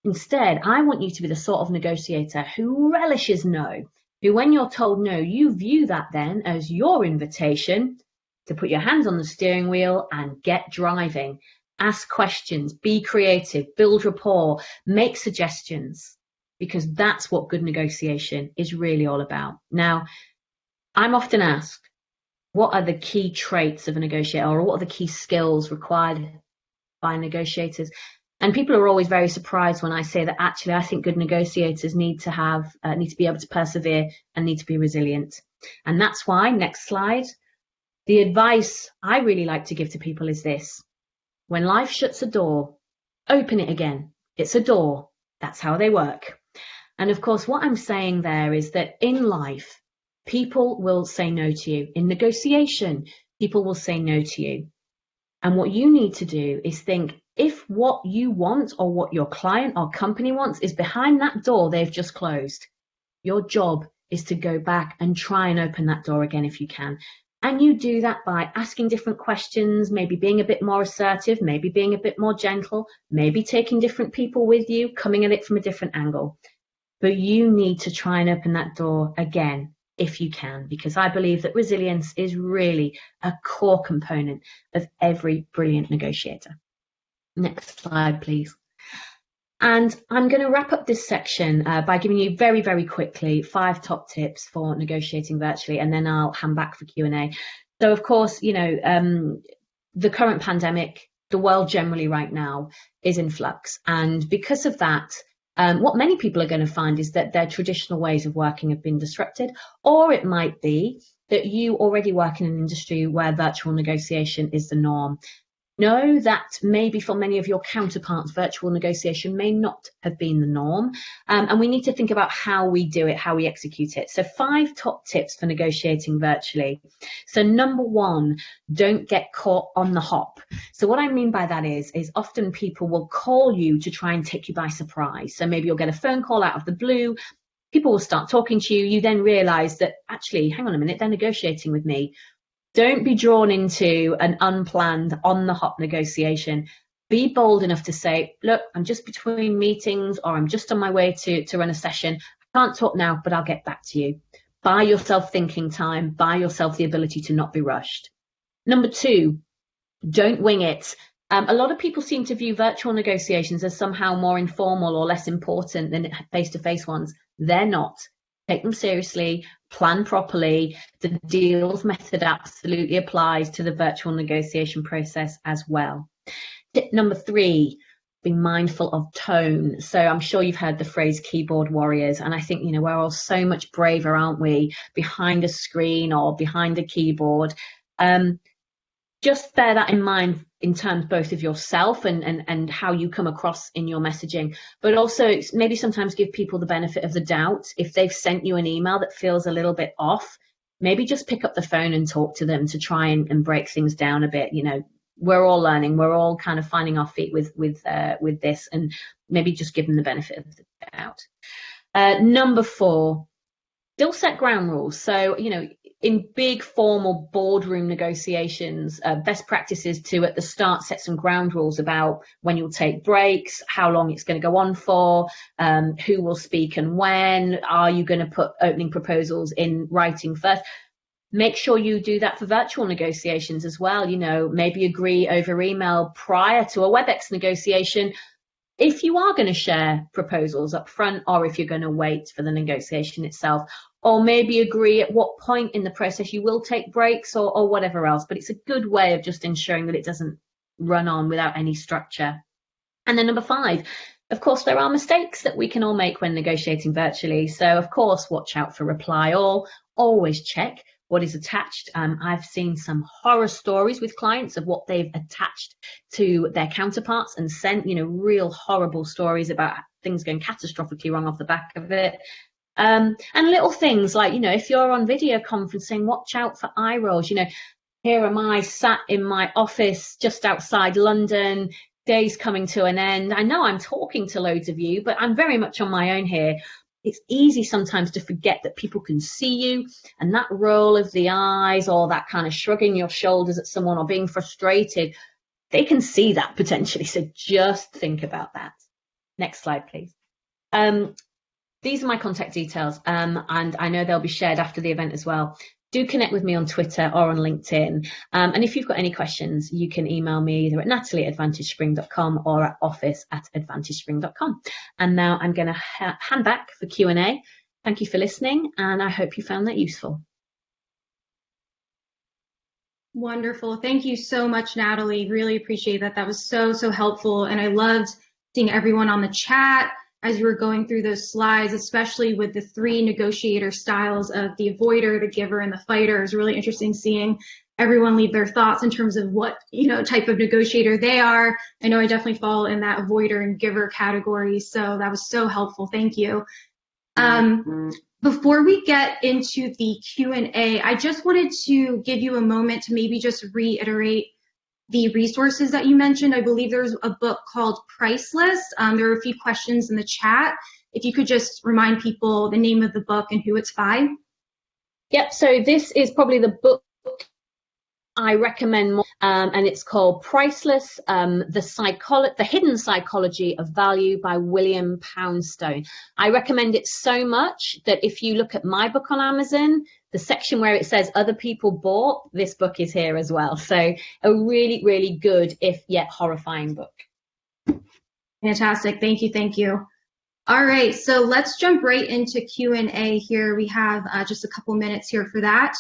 Instead, I want you to be the sort of negotiator who relishes no, who when you're told no, you view that then as your invitation to put your hands on the steering wheel and get driving. Ask questions, be creative, build rapport, make suggestions, because that's what good negotiation is really all about. Now, I'm often asked, what are the key traits of a negotiator, or what are the key skills required by negotiators? And people are always very surprised when I say that actually I think good negotiators need to be able to persevere and need to be resilient. And that's why, next slide, the advice I really like to give to people is this. When life shuts a door, open it again. It's a door. That's how they work. And of course, what I'm saying there is that in life, people will say no to you. In negotiation, people will say no to you. And what you need to do is think, if what you want or what your client or company wants is behind that door they've just closed, your job is to go back and try and open that door again if you can. And you do that by asking different questions, maybe being a bit more assertive, maybe being a bit more gentle, maybe taking different people with you, coming at it from a different angle. But you need to try and open that door again if you can, because I believe that resilience is really a core component of every brilliant negotiator. Next slide, please. And I'm going to wrap up this section by giving you very, very quickly 5 top tips for negotiating virtually, and then I'll hand back for Q&A. So, of course, the current pandemic, the world generally right now is in flux. And because of that, what many people are going to find is that their traditional ways of working have been disrupted, or it might be that you already work in an industry where virtual negotiation is the norm. Know that maybe for many of your counterparts, virtual negotiation may not have been the norm. And we need to think about how we do it, how we execute it. So 5 top tips for negotiating virtually. So number 1, don't get caught on the hop. So what I mean by that is often people will call you to try and take you by surprise. So maybe you'll get a phone call out of the blue. People will start talking to you. You then realize that actually, hang on a minute, they're negotiating with me. Don't be drawn into an unplanned, on-the-hop negotiation. Be bold enough to say, look, I'm just between meetings, or I'm just on my way to run a session. I can't talk now, but I'll get back to you. Buy yourself thinking time. Buy yourself the ability to not be rushed. Number 2, don't wing it. A lot of people seem to view virtual negotiations as somehow more informal or less important than face-to-face ones. They're not. Take them seriously, plan properly. The deals method absolutely applies to the virtual negotiation process as well. Tip number 3, be mindful of tone. So I'm sure you've heard the phrase keyboard warriors, and I think, we're all so much braver, aren't we, behind a screen or behind a keyboard. Just bear that in mind in terms both of yourself and how you come across in your messaging, but also maybe sometimes give people the benefit of the doubt. If they've sent you an email that feels a little bit off, maybe just pick up the phone and talk to them to try and break things down a bit. We're all learning, we're all kind of finding our feet with this, and maybe just give them the benefit of the doubt. Number 4, still set ground rules. So, in big formal boardroom negotiations, best practice is to at the start set some ground rules about when you'll take breaks, how long it's going to go on for, who will speak and when. Are you going to put opening proposals in writing first? Make sure you do that for virtual negotiations as well. Maybe agree over email prior to a WebEx negotiation if you are going to share proposals up front, or if you're going to wait for the negotiation itself. Or maybe agree at what point in the process you will take breaks or whatever else. But it's a good way of just ensuring that it doesn't run on without any structure. And then number 5, of course, there are mistakes that we can all make when negotiating virtually. So of course, watch out for reply all, always check what is attached. I've seen some horror stories with clients of what they've attached to their counterparts and sent, real horrible stories about things going catastrophically wrong off the back of it. And little things like, if you're on video conferencing, watch out for eye rolls. Here am I sat in my office just outside London, day's coming to an end. I know I'm talking to loads of you, but I'm very much on my own here. It's easy sometimes to forget that people can see you, and that roll of the eyes or that kind of shrugging your shoulders at someone or being frustrated, they can see that potentially. So just think about that. Next slide, please. These are my contact details, and I know they'll be shared after the event as well. Do connect with me on Twitter or on LinkedIn. And if you've got any questions, you can email me either at natalie@advantagespring.com or at office@advantagespring.com. And now I'm going to hand back for Q&A. Thank you for listening, and I hope you found that useful. Wonderful. Thank you so much, Natalie. Really appreciate that. That was so, so helpful. And I loved seeing everyone on the chat as you were going through those slides, especially with the 3 negotiator styles of the avoider, the giver, and the fighter. It was really interesting seeing everyone leave their thoughts in terms of what, type of negotiator they are. I know I definitely fall in that avoider and giver category. So that was so helpful. Thank you. Before we get into the Q&A, I just wanted to give you a moment to maybe just reiterate the resources that you mentioned. I believe there's a book called Priceless. There are a few questions in the chat. If you could just remind people the name of the book and who it's by. Yep, so this is probably the book I recommend more, and it's called Priceless, The Hidden Psychology of Value by William Poundstone. I recommend it so much that if you look at my book on Amazon, the section where it says other people bought, this book is here as well. So a really, really good, if yet horrifying book. Fantastic. Thank you. Thank you. All right. So let's jump right into Q&A here. We have just a couple minutes here for that.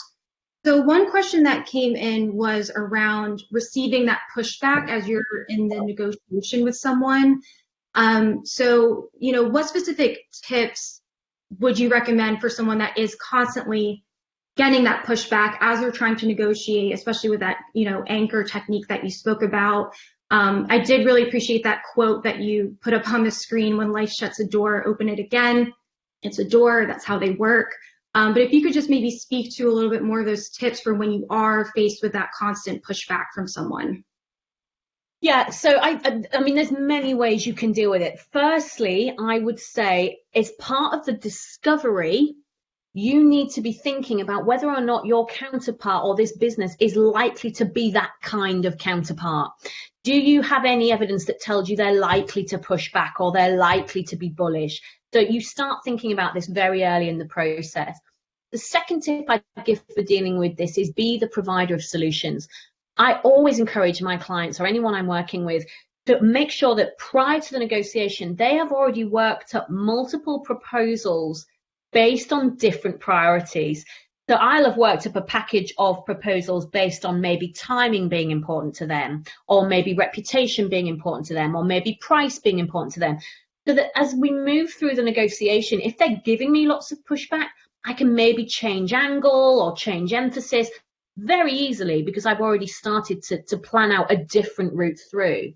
So one question that came in was around receiving that pushback as you're in the negotiation with someone. So, what specific tips would you recommend for someone that is constantly getting that pushback as they're trying to negotiate, especially with that, anchor technique that you spoke about? I did really appreciate that quote that you put up on the screen: when life shuts a door, open it again. It's a door. That's how they work. But if you could just maybe speak to a little bit more of those tips for when you are faced with that constant pushback from someone. Yeah, so I mean, there's many ways you can deal with it. Firstly, I would say as part of the discovery, you need to be thinking about whether or not your counterpart or this business is likely to be that kind of counterpart. Do you have any evidence that tells you they're likely to push back or they're likely to be bullish? So you start thinking about this very early in the process. The second tip I give for dealing with this is be the provider of solutions. I always encourage my clients or anyone I'm working with to make sure that prior to the negotiation, they have already worked up multiple proposals based on different priorities. So I'll have worked up a package of proposals based on maybe timing being important to them, or maybe reputation being important to them, or maybe price being important to them. So that as we move through the negotiation, if they're giving me lots of pushback, I can maybe change angle or change emphasis very easily because I've already started to plan out a different route through.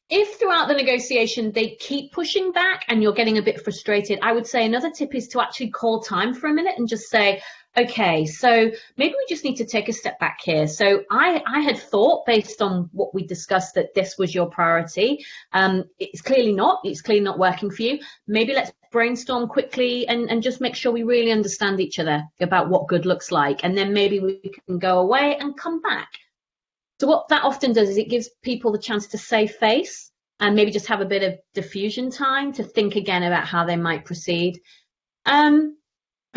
If throughout the negotiation they keep pushing back and you're getting a bit frustrated, I would say another tip is to actually call time for a minute and just say, okay, so maybe we just need to take a step back here. So I had thought, based on what we discussed, that this was your priority. It's clearly not. It's clearly not working for you. Maybe let's brainstorm quickly and just make sure we really understand each other about what good looks like. And then maybe we can go away and come back. So what that often does is it gives people the chance to save face and maybe just have a bit of diffusion time to think again about how they might proceed. And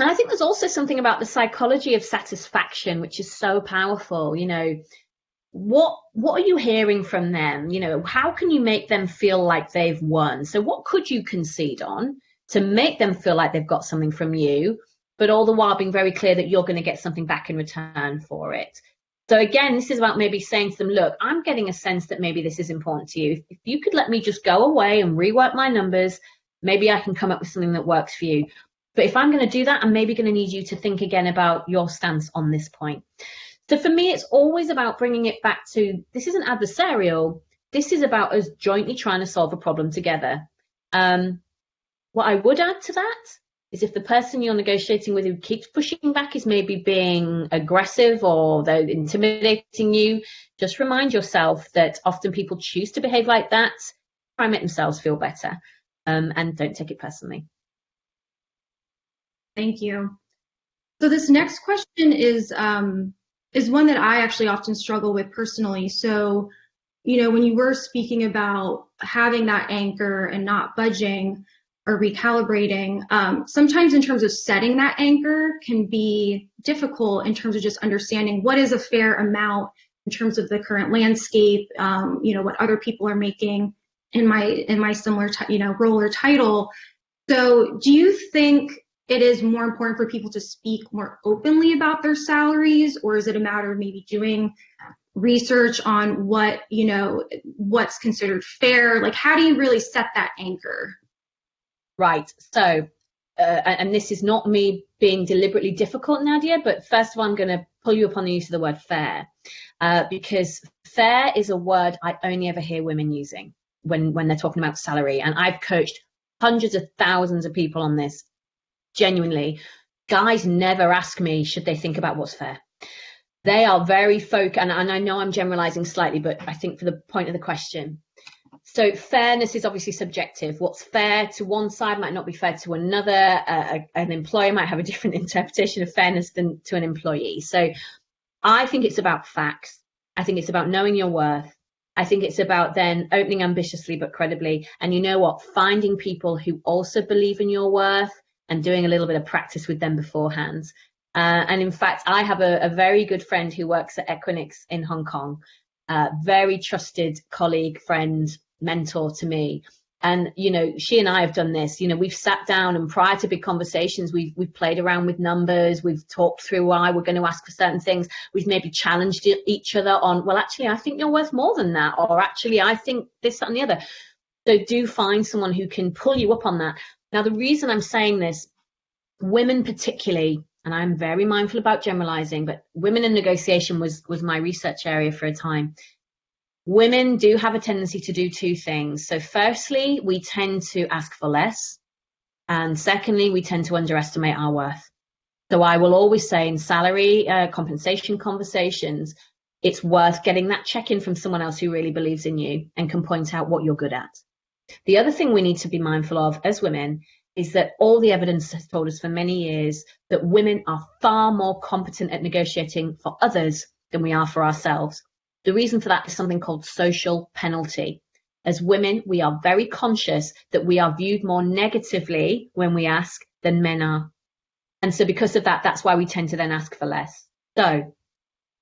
I think there's also something about the psychology of satisfaction, which is so powerful. You know, what are you hearing from them? You know, how can you make them feel like they've won? So what could you concede on to make them feel like they've got something from you, but all the while being very clear that you're going to get something back in return for it? So again, this is about maybe saying to them, look, I'm getting a sense that maybe this is important to you. If you could let me just go away and rework my numbers, maybe I can come up with something that works for you. But if I'm going to do that, I'm maybe going to need you to think again about your stance on this point. So for me, it's always about bringing it back to, this isn't adversarial. This is about us jointly trying to solve a problem together. What I would add to that is if the person you're negotiating with who keeps pushing back is maybe being aggressive or they're intimidating you, just remind yourself that often people choose to behave like that, try and make themselves feel better, and don't take it personally. Thank you. So this next question is one that I actually often struggle with personally. So, when you were speaking about having that anchor and not budging or recalibrating, sometimes in terms of setting that anchor can be difficult in terms of just understanding what is a fair amount in terms of the current landscape, what other people are making in my similar, role or title. So do you think it is more important for people to speak more openly about their salaries, or is it a matter of maybe doing research on what's considered fair? Like, how do you really set that anchor? Right. So, and this is not me being deliberately difficult, Nadia, but first of all, I'm going to pull you up on the use of the word fair, because fair is a word I only ever hear women using when they're talking about salary. And I've coached hundreds of thousands of people on this. Genuinely, guys never ask me, should they think about what's fair? They are very focused, and I know I'm generalizing slightly, but I think for the point of the question. So fairness is obviously subjective. What's fair to one side might not be fair to another. An employer might have a different interpretation of fairness than to an employee. So I think it's about facts. I think it's about knowing your worth. I think it's about then opening ambitiously but credibly. And you know what? Finding people who also believe in your worth and doing a little bit of practice with them beforehand. And in fact, I have a very good friend who works at Equinix in Hong Kong, very trusted colleague, friend, mentor to me. And, she and I have done this. We've sat down and prior to big conversations, we've played around with numbers. We've talked through why we're going to ask for certain things. We've maybe challenged each other on, well, actually, I think you're worth more than that. Or actually, I think this, that, and the other. So do find someone who can pull you up on that. Now, the reason I'm saying this, women particularly, and I'm very mindful about generalizing, but women in negotiation was my research area for a time. Women do have a tendency to do two things. So firstly, we tend to ask for less. And secondly, we tend to underestimate our worth. So I will always say in salary compensation conversations, it's worth getting that check-in from someone else who really believes in you and can point out what you're good at. The other thing we need to be mindful of as women is that all the evidence has told us for many years that women are far more competent at negotiating for others than we are for ourselves. The reason for that is something called social penalty. As women, we are very conscious that we are viewed more negatively when we ask than men are. And so because of that, that's why we tend to then ask for less. So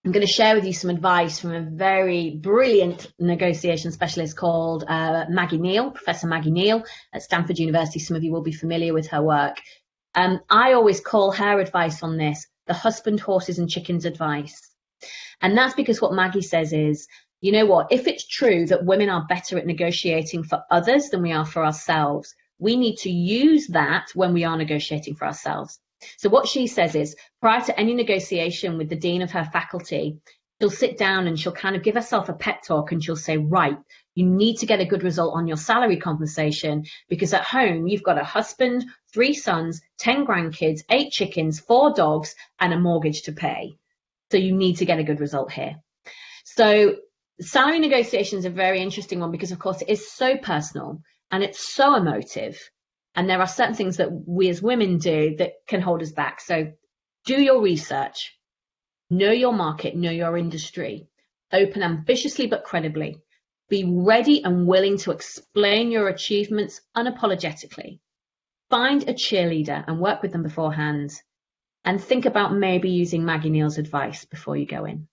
I'm going to share with you some advice from a very brilliant negotiation specialist called Maggie Neal, Professor Maggie Neal at Stanford University. Some of you will be familiar with her work. I always call her advice on this the husband, horses and chickens advice. And that's because what Maggie says is, you know what, if it's true that women are better at negotiating for others than we are for ourselves, we need to use that when we are negotiating for ourselves. So what she says is, prior to any negotiation with the dean of her faculty, she'll sit down and she'll kind of give herself a pep talk and she'll say, right, you need to get a good result on your salary compensation because at home you've got a husband, 3 sons, 10 grandkids, 8 chickens, 4 dogs and a mortgage to pay. So you need to get a good result here. So salary negotiations are a very interesting one because, of course, it is so personal and it's so emotive. And there are certain things that we as women do that can hold us back. So do your research, know your market, know your industry, open ambitiously but credibly, be ready and willing to explain your achievements unapologetically, find a cheerleader and work with them beforehand. And think about maybe using Maggie Neal's advice before you go in.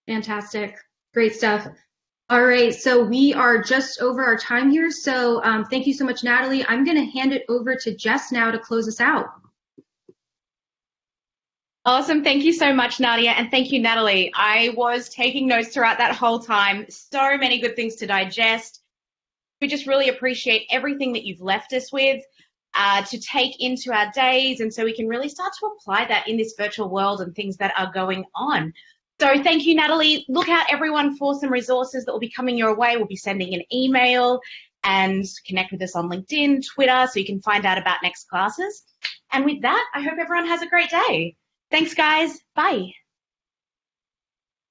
Fantastic. Great stuff. All right. So we are just over our time here. So thank you so much, Natalie. I'm going to hand it over to Jess now to close us out. Awesome. Thank you so much, Nadia. And thank you, Natalie. I was taking notes throughout that whole time. So many good things to digest. We just really appreciate everything that you've left us with to take into our days. And so we can really start to apply that in this virtual world and things that are going on. So thank you, Natalie. Look out, everyone, for some resources that will be coming your way. We'll be sending an email, and connect with us on LinkedIn, Twitter, so you can find out about next classes. And with that, I hope everyone has a great day. Thanks, guys. Bye.